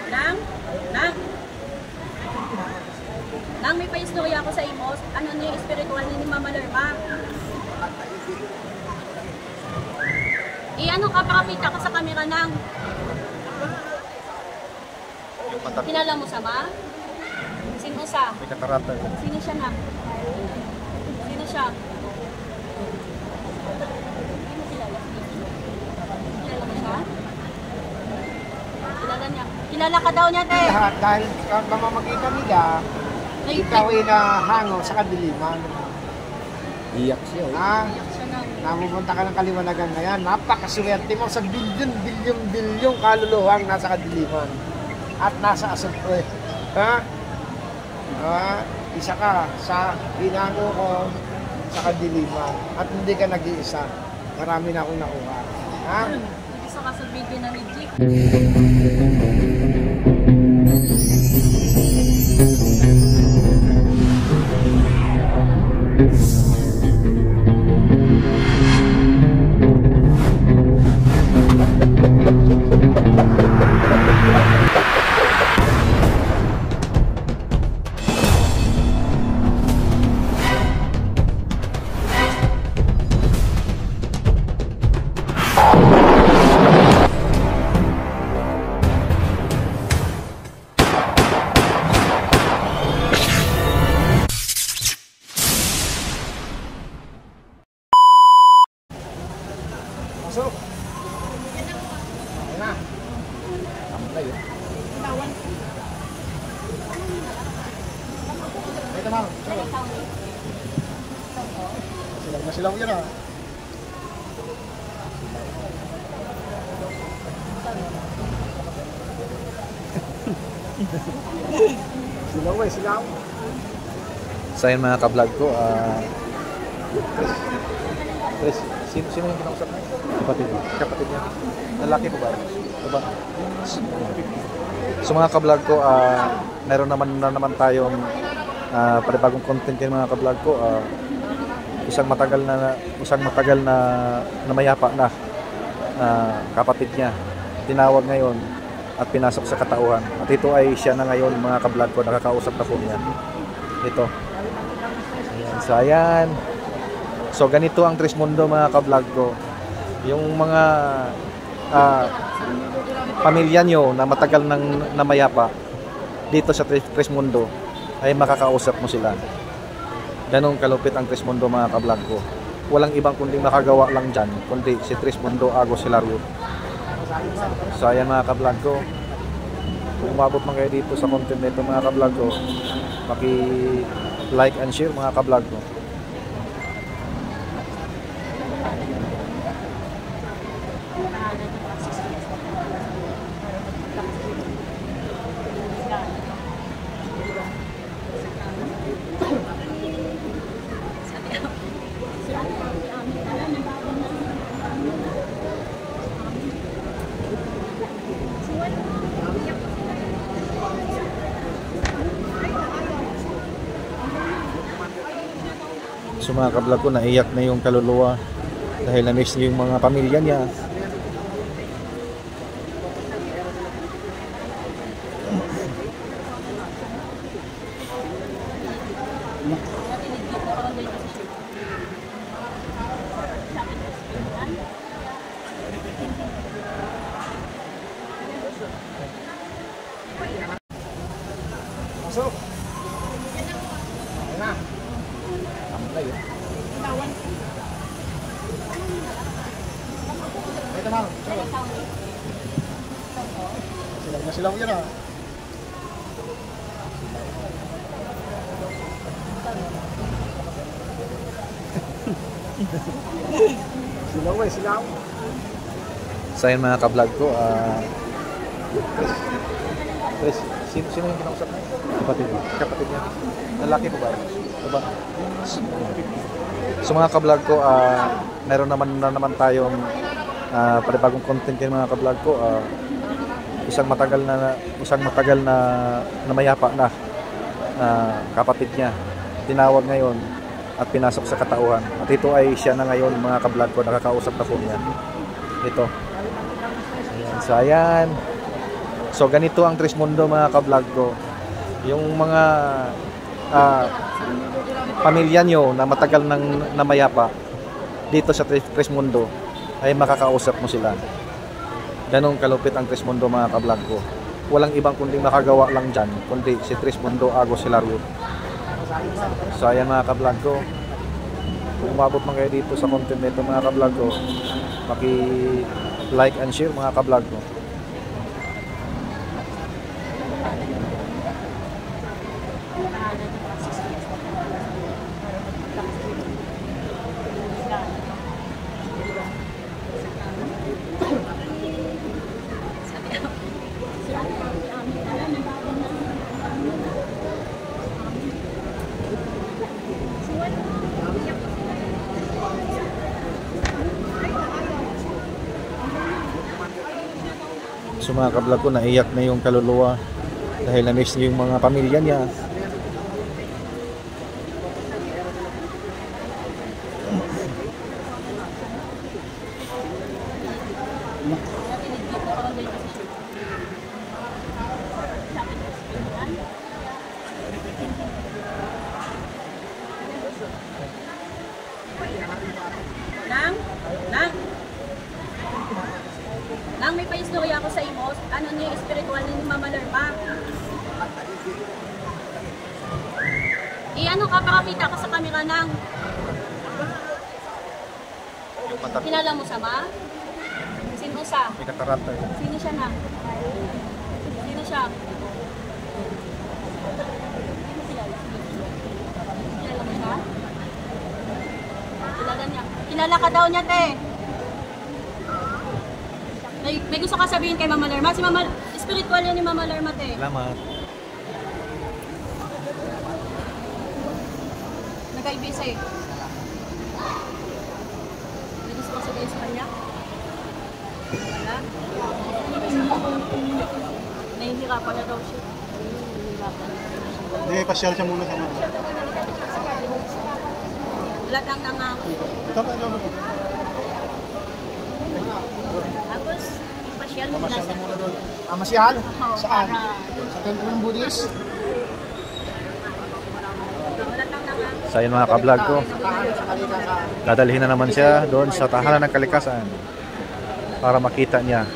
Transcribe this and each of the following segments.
Nang? Nang? Nang may pa-istorya ako sa imo, ano ni spiritual ni Mama Lerma? Ano ka, pakapita ka sa camera nang? Kilala mo sa ma? Sino sa? May katarata. Sino siya na? Sino siya? Kilala mo siya? Kilala niya. Kilala ka daw niya, te. Lahat dahil mamamagitan nila, ikaw ay nahango sa kadiliman. Iyak siya. Ha? Napupunta ka ng kaliwanagan na yan. Napakaswerte mo sa bilyong kaluluwang nasa kadiliman. At nasa asupre. Ha? Isa ka sa hinango ko sa kadiliman. At hindi ka nag-iisa. Marami na akong nakuha. Ha? Isa ka sa video na ni Jake. Masuk. Ayan na. Kamatay yun. Ito na. Silaw na silaw yun ah. Silaw eh, silaw. Sa yun mga ka-vlog ko, Chris, sino yung kinausap na? Kapatid niya. Lalaki po ba? Diba? So mga ka-vlog ko, meron naman tayong panibagong content yung mga ka-vlog ko. Isang matagal na mayapa na kapatid niya. Tinawag ngayon at pinasok sa katauhan. At ito ay siya na ngayon mga ka-vlog ko, nakakausap na po niya. Ito. Ayan, so ayan. So ganito ang Trismundo mga ka-vlog ko. Yung mga pamilya nyo na matagal nang namayapa dito sa Trismundo ay makakausap mo sila. Ganong kalupit ang Trismundo mga ka-vlog ko. Walang ibang kundi makagawa lang dyan kundi si Trismundo Agos Hilario. So ayan mga ka-vlog ko, kung umabot man kayo dito sa content nito mga ka-vlog ko, maki-like and share mga ka-vlog ko. So mga ka-vlog ko, naiyak na yung kaluluwa dahil na-miss niya yung mga pamilya niya. Masuk. Ayan na. Kamatay yun. Ito na. Silaw na silaw yun ah. Silaw eh, silaw. Sa yun mga ka-vlog ko, Chris, sino yung kinausap na? Kapatid niya. Lalaki po ba? Diba? So mga ka-vlog ko, meron naman tayong panibagong content yung mga ka-vlog ko. Isang matagal na mayapa na kapatid niya. Tinawag ngayon at pinasok sa katauhan. At ito ay siya na ngayon mga ka-vlog ko, nakakausap na po niya. Ito. Ayan, so ayan. So ganito ang Trismundo mga ka-vlog ko. Yung mga pamilya nyo na matagal nang namayapa dito sa Trismundo ay makakausap mo sila. Ganong kalupit ang Trismundo mga ka-vlog ko. Walang ibang kundi makagawa lang dyan kundi si Trismundo Agos Hilario. So ayan mga ka-vlog ko, kung umabot man kayo dito sa content nito mga ka-vlog ko, like and share mga ka-vlog ko. So mga ka-vlog ko, naiyak na yung kaluluwa dahil na-miss niya yung mga pamilya niya. Nang may paistorya ako sa imo, ano niya spiritual ni Mama Lerma. Ano ka, pakapita ka sa camera nang. Kilala mo sa ma? Sino sa? May katarata yun. Sino siya na? Sino siya? Kilala mo siya? Kilala niya. Kilala ka daw niya, te. May gusto ka sabihin kay Mama Lerma? Si Mama, spiritual yan ni Mama Lerma, te. Salamat. Nagkaibisa eh. May gusto ka sabihin sa kanya? Wala? Nahihirapan na daw siya. Hindi, pasyal siya muna sa mga. Wala lang nangako. Tama, tama. Tapos, pasyal mo Pasyal sa na muna doon. Masyal? Oo, Saan? para- Sa Temple ng Buddhist? Wala lang nangako. So ayun mga ka-vlog ko, Sa kalikasan. dadalhin na naman siya doon sa tahanan ng kalikasan para makita niya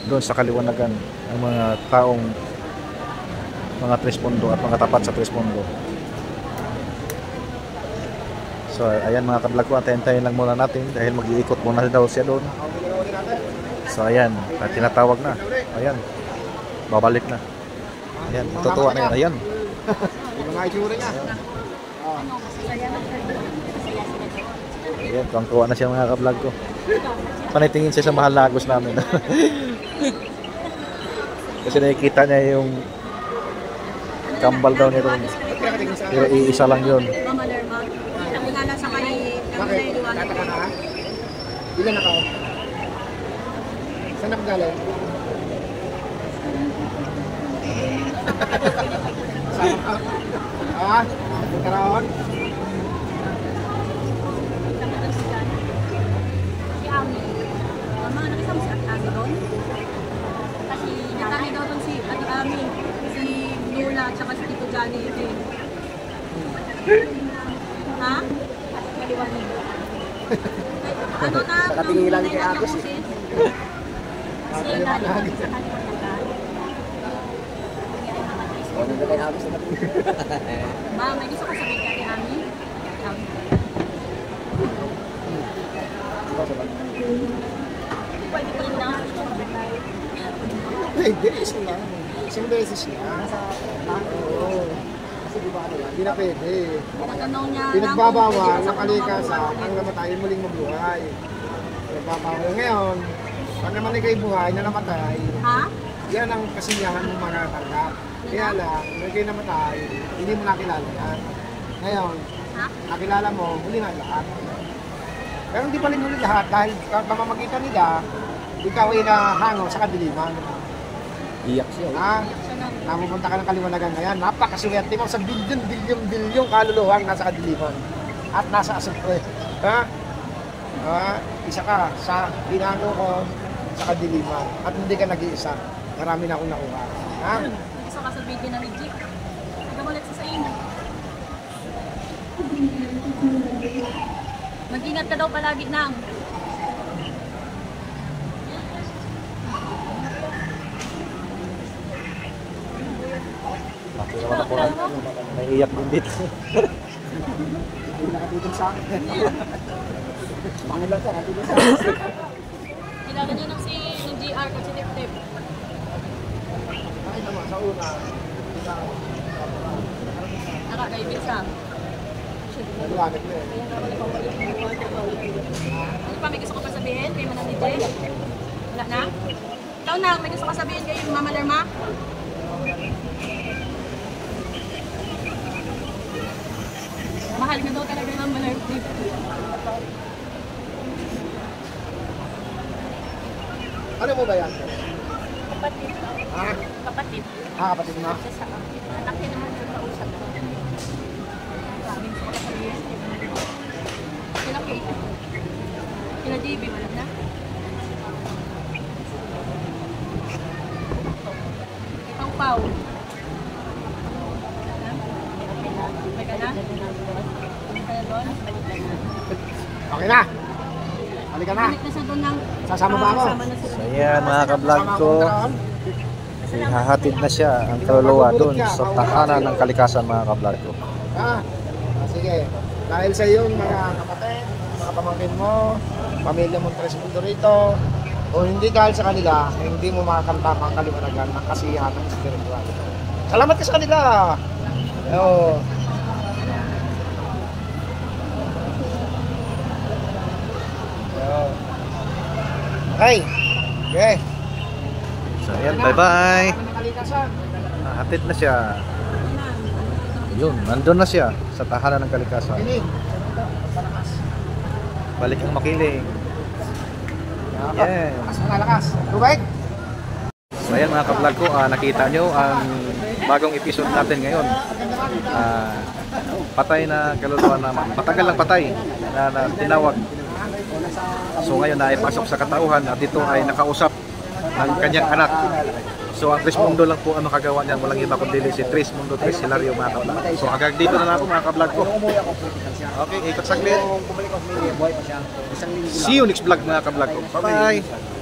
doon sa kaliwanagan ang mga taong mga Trismundo at mga tapat sa Trismundo. So ayan mga ka-vlog ko, antayin lang muna natin dahil mag-iikot muna daw siya doon. So ayan, at tinatawag na. Ayan, babalik na. Ayan, matutuwa na yan. Ayan. Yung mga itsura niya. Ano, masaya na siya. Masaya sila. Ayan, tuwang-tuwa na siya mga ka-vlog ko. Panitingin siya sa mahal na Agos namin. Kasi nakikita niya yung kambal daw nito. Pero iisa lang yun. Mama Lerma. Sabi nga lang sa kanya, Bakit? Tataka na ka? Ilan na ka? Saan na galing? Saan ka? Ah? Karaon? Si Ami. Mama, nakita mo si Ami doon? Kasi nakami daw doon si Ate Ami. Si Lola at saka si Tito Johnny. Ha? Kaliwanag. Ano na? Nakatingilan kay Agos eh. Si Daddy sa kaliwanagan. Ano na kay Agos na Ma, may gusto ka sabihin kay Ate Ami? Ami. Pwede pa rin na. Hindi, isa lang. Isang beses niya. Oo. Kasi di ba ano lang, hindi na pwede. Pagtanong niya Pinagbabawal ng kalikasan ang namatay muling mabuhay. Pinagbabawal ngayon, pag naman ikay buhay na namatay, Ha? yan ang kasiyahan ng mga natanggap. Kaya lang, nung ikay namatay, hindi mo nakilala yan. Ngayon, Ha? nakilala mo, huli na lahat. Pero hindi pa rin huli lahat dahil pamamagitan nila, ikaw ay nahango sa kadiliman. Iyak siya. Ha? Napupunta ka ng kaliwanagan ngayon. Napakaswerte mo sa bilyong kaluluwang nasa kadiliman at nasa asupre. Ha? Isa ka sa ginano ko sa kadiliman at hindi ka nag-iisa. Marami na akong nakuha. Ha? Gusto ka sa video na legit. Nagamulit sa imo. Mag-ingat ka daw palagi nang. Bakit naman ako na naiiyak din dito. Hindi nakatitong sa akin. Pangilan ka, nakatitong sa akin. Kilala niyo nung ng GR ko si Tip-Tip. Ay naman, sa una. Nakakaibig siya. Naliwanag na eh. Ano pa, may gusto ko pa sabihin kay Manang DJ? Wala na? Ikaw na, may gusto ko sabihin kay Mama Lerma? Mahal ka daw talaga ng Mama Lerma. Ano mo ba yan? Kapatid. Ha? Kapatid. Ah, kapatid mo? Siya sa akin. Anak niya naman yung kausap ko. Maraming gusto ko pa sabihin. Sila Kate. Sila JB, wala na? Ikaw, Pao. May ka na? May ka na doon? Okay na. Halika na. Balik na siya doon ng... Sasama ba ako? Sama na sila. So yan mga ka-vlog Sama ko. akong doon. Ihahatid na siya ang kaluluwa doon sa tahanan ng kalikasan mga ka-vlog ko. Ah, sige. Dahil sa iyong mga kapatid, mga pamangkin mo, pamilya mong tres mundo rito, o hindi dahil sa kanila, hindi mo makakanta ang kaliwanagan ng kasiyahan ng spiritual. Salamat ka sa kanila! Oo. Oo. Okay. Okay. So yan, bye-bye. Kalikasan. Hatid na siya. Yun, nandun na siya sa tahanan ng kalikasan. Ini. Palakas. Balik ang makiling. Yeah. Lakas na lakas. Tubig. So ayan mga ka-vlog ko, nakita nyo ang bagong episode natin ngayon. Patay na kaluluwa naman. Matagal lang patay na tinawag. So ngayon na ay pasok sa katauhan at ito ay nakausap ng kanyang anak. So ang Tres Mundo lang po ang makagawa niyan. Walang iba kundi si Tres Mundo, Tres Hilario mga ka-vlog. So hanggang dito na lang po mga ka-vlog ko. Okay, ikot saglit. See you next vlog mga ka-vlog ko. Bye bye!